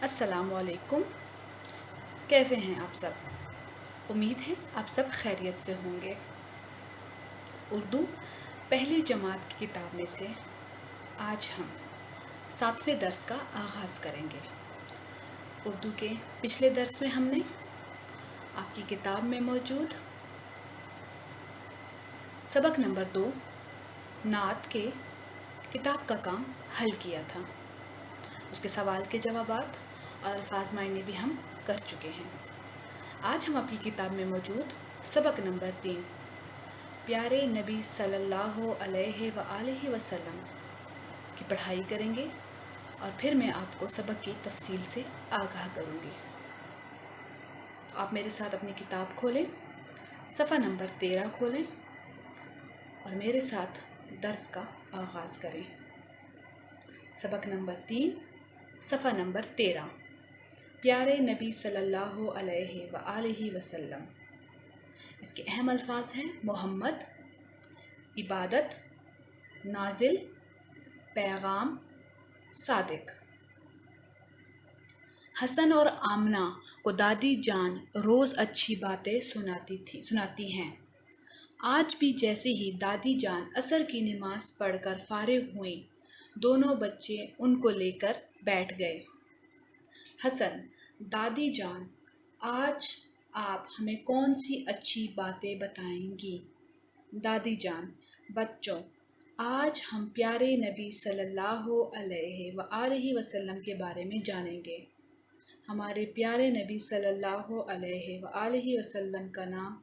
السلام علیکم، کیسے ہیں آپ سب؟ امید ہے آپ سب خیریت سے ہوں گے۔ اردو پہلی جماعت کی کتاب میں سے آج ہم 7ویں درس کا آغاز کریں گے۔ اردو کے پچھلے درس میں ہم نے آپ کی کتاب میں موجود سبق نمبر 2 نعت کے کتاب کا کام حل کیا تھا۔ اس کے سوال کے جوابات اور الفاظ معنی بھی ہم کر چکے ہیں۔ آج ہم آپ کی کتاب میں موجود سبق نمبر 3 پیارے نبی صلی اللہ علیہ وآلہ وسلم کی پڑھائی کریں گے اور پھر میں آپ کو سبق کی تفصیل سے آگاہ کروں گی۔ تو آپ میرے ساتھ اپنی کتاب کھولیں، صفحہ نمبر 13 کھولیں اور میرے ساتھ درس کا آغاز کریں۔ سبق نمبر 3 صفحہ نمبر 13 پیارے نبی صلی اللہ علیہ وآلہ وسلم۔ اس کے اہم الفاظ ہیں محمد، عبادت، نازل، پیغام، صادق۔ حسن اور آمنہ کو دادی جان روز اچھی باتیں سناتی ہیں۔ آج بھی جیسے ہی دادی جان عصر کی نماز پڑھ کر فارغ ہوئیں، دونوں بچے ان کو لے کر بیٹھ گئے۔ حسن: دادی جان، آج آپ ہمیں کون سی اچھی باتیں بتائیں گی؟ دادی جان: بچوں، آج ہم پیارے نبی صلی اللہ علیہ وآلہ وسلم کے بارے میں جانیں گے۔ ہمارے پیارے نبی صلی اللہ علیہ وآلہ وسلم کا نام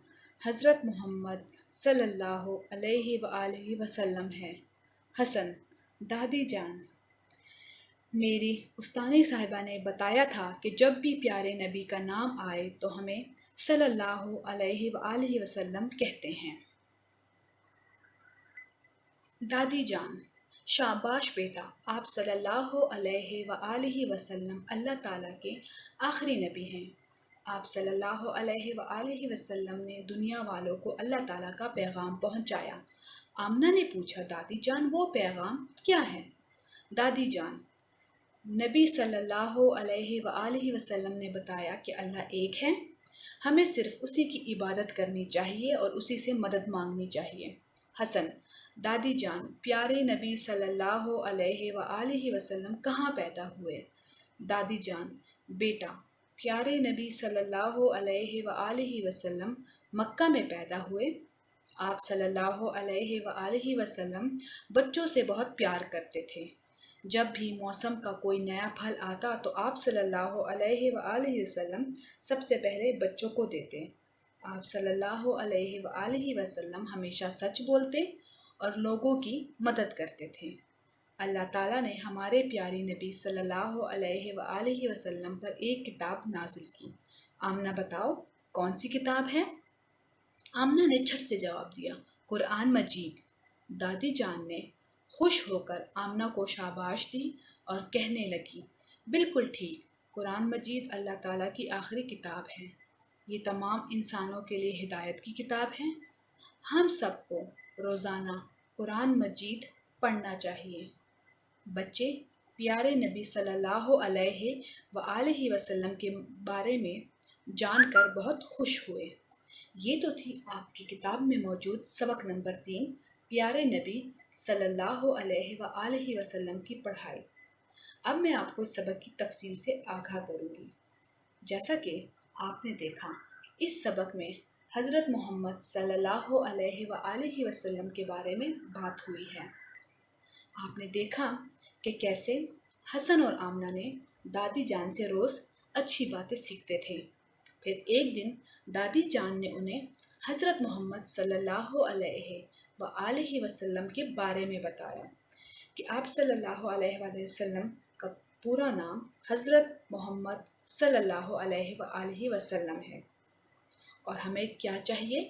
حضرت محمد صلی اللہ علیہ وآلہ وسلم ہے۔ حسن: دادی جان، میری استانی صاحبہ نے بتایا تھا کہ جب بھی پیارے نبی کا نام آئے تو ہمیں صلی اللہ علیہ وآلہ وسلم کہتے ہیں۔ دادی جان: شاباش بیٹا، آپ صلی اللہ علیہ وآلہ وسلم اللہ تعالیٰ کے آخری نبی ہیں۔ آپ صلی اللہ علیہ وآلہ وسلم نے دنیا والوں کو اللہ تعالیٰ کا پیغام پہنچایا۔ آمنہ نے پوچھا، دادی جان وہ پیغام کیا ہے؟ دادی جان: نبی صلی اللہ علیہ وآلہ وسلم نے بتایا کہ اللہ ایک ہے، ہمیں صرف اسی کی عبادت کرنی چاہیے اور اسی سے مدد مانگنی چاہیے۔ حسن: دادی جان، پیارے نبی صلی اللہ علیہ وآلہ وسلم کہاں پیدا ہوئے؟ دادی جان: بیٹا، پیارے نبی صلی اللہ علیہ وآلہ وسلم مکہ میں پیدا ہوئے۔ آپ صلی اللہ علیہ وآلہ وسلم بچوں سے بہت پیار کرتے تھے۔ جب بھی موسم کا کوئی نیا پھل آتا تو آپ صلی اللہ علیہ وآلہ وسلم سب سے پہلے بچوں کو دیتے۔ آپ صلی اللہ علیہ وآلہ وسلم ہمیشہ سچ بولتے اور لوگوں کی مدد کرتے تھے۔ اللہ تعالیٰ نے ہمارے پیارے نبی صلی اللہ علیہ وآلہ وسلم پر ایک کتاب نازل کی۔ آمنہ بتاؤ کون سی کتاب ہے؟ آمنہ نے جھٹ سے جواب دیا، قرآن مجید۔ دادی جان نے خوش ہو کر آمنہ کو شاباش دی اور کہنے لگی، بالکل ٹھیک، قرآن مجید اللہ تعالیٰ کی آخری کتاب ہے۔ یہ تمام انسانوں کے لیے ہدایت کی کتاب ہے۔ ہم سب کو روزانہ قرآن مجید پڑھنا چاہیے۔ بچے پیارے نبی صلی اللہ علیہ وآلہ وسلم کے بارے میں جان کر بہت خوش ہوئے۔ یہ تو تھی آپ کی کتاب میں موجود سبق نمبر 3 پیارے نبی صلی اللہ علیہ وآلہ وسلم کی پڑھائی۔ اب میں آپ کو اس سبق کی تفصیل سے آگاہ کروں گی۔ جیسا کہ آپ نے دیکھا اس سبق میں حضرت محمد صلی اللہ علیہ وآلہ وسلم کے بارے میں بات ہوئی ہے۔ آپ نے دیکھا کہ کیسے حسن اور آمنہ نے دادی جان سے روز اچھی باتیں سیکھتے تھے۔ پھر ایک دن دادی جان نے انہیں حضرت محمد صلی اللہ علیہ وآلہ وسلم کے بارے میں بتایا کہ آپ صلی اللہ علیہ وآلہ وسلم کا پورا نام حضرت محمد صلی اللہ علیہ وآلہ وسلم ہے، اور ہمیں کیا چاہیے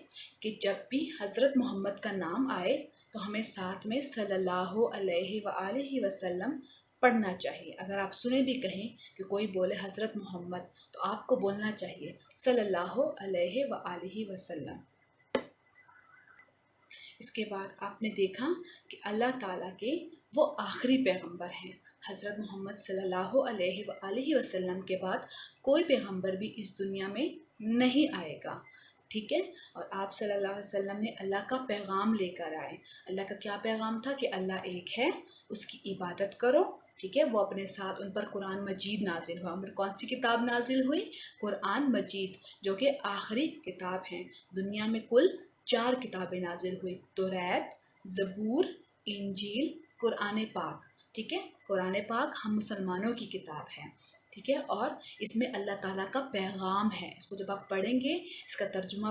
کہ جب بھی حضرت محمد کا نام آئے تو ہمیں ساتھ میں صلی اللہ علیہ وآلہ وسلم پڑھنا چاہیے۔ اگر آپ سنیں بھی کہیں کہ کوئی بولے حضرت محمد تو آپ کو بولنا چاہیے صلی اللہ علیہ وآلہ وسلم۔ اس کے بعد آپ نے دیکھا کہ اللہ تعالیٰ کے وہ آخری پیغمبر ہیں حضرت محمد صلی اللہ علیہ وآلہ وسلم کے بعد کوئی پیغمبر بھی اس دنیا میں نہیں آئے گا، ٹھیک ہے؟ اور آپ صلی اللہ علیہ وسلم نے اللہ کا پیغام لے کر آئے۔ اللہ کا کیا پیغام تھا؟ کہ اللہ ایک ہے، اس کی عبادت کرو، ٹھیک ہے؟ وہ اپنے ساتھ ان پر قرآن مجید نازل ہوا۔ کون سی کتاب نازل ہوئی؟ قرآن مجید، جو کہ آخری کتاب ہیں۔ دنیا میں کل 4 کتابیں نازل ہوئی: توریت، زبور، انجیل، قرآن پاک، ٹھیک ہے؟ قرآن پاک ہم مسلمانوں کی کتاب ہے، ٹھیک ہے؟ اور اس میں اللہ تعالیٰ کا پیغام ہے۔ اس کو جب آپ پڑھیں گے، اس کا ترجمہ